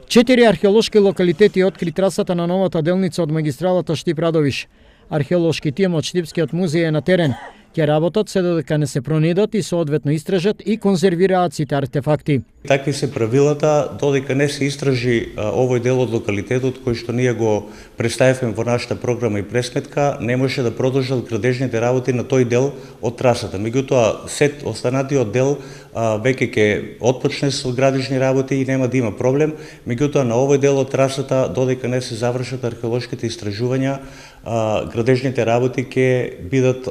4 археолошки локалитети откри трасата на новата делница од магистралата Штип-Радовиш. Археолошки тим од Штипскиот музеј е на терен. Ќе работат се додека не се пронидат и соодветно истражат и конзервираат сите артефакти. Такви се правилата, додека не се истражи овој дел од локалитетот кој што ние го представивме во нашата програма и пресметка, не може да продолжат градежните работи на тој дел од трасата. Меѓутоа, сет останатиот дел веќе ќе отпочне со градежни работи и нема да има проблем. Меѓутоа, на овој дел од трасата, додека не се завршат археолошките истражувања, градежните работи ќе бидат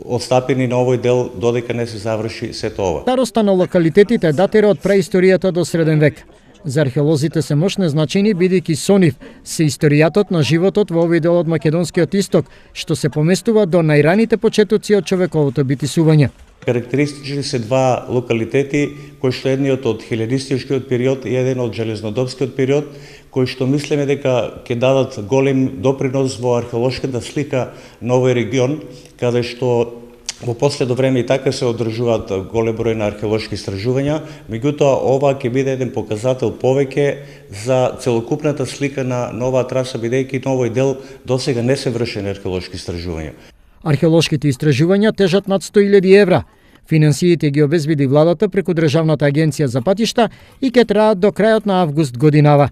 отстапени на овој дел додека не се заврши сето ова. Староста на локалитетите датира од преисторијата до среден век. За археолозите се мощни значени бидејќи со нив се историјатот на животот во овој дел од македонскиот исток, што се поместува до најраните почетоци од човековото битисување. Карактеристични се два локалитети, кои што едниот од хеленистичкиот период и еден од железнодопскиот период, кои што мислиме дека ќе дадат голем допринос во археолошката слика на овој регион, каде што во последно време и така се одржуваат голем број на археолошки истражувања, меѓутоа ова ќе биде еден показател повеќе за целокупната слика на оваа траса, бидејќи на овој дел досега не се вршени археолошки истражувања. Археолошките истражувања тежат над 100.000 евра. Финансиите ги обезбеди владата преку Државната агенција за патишта и ќе траат до крајот на август годинава.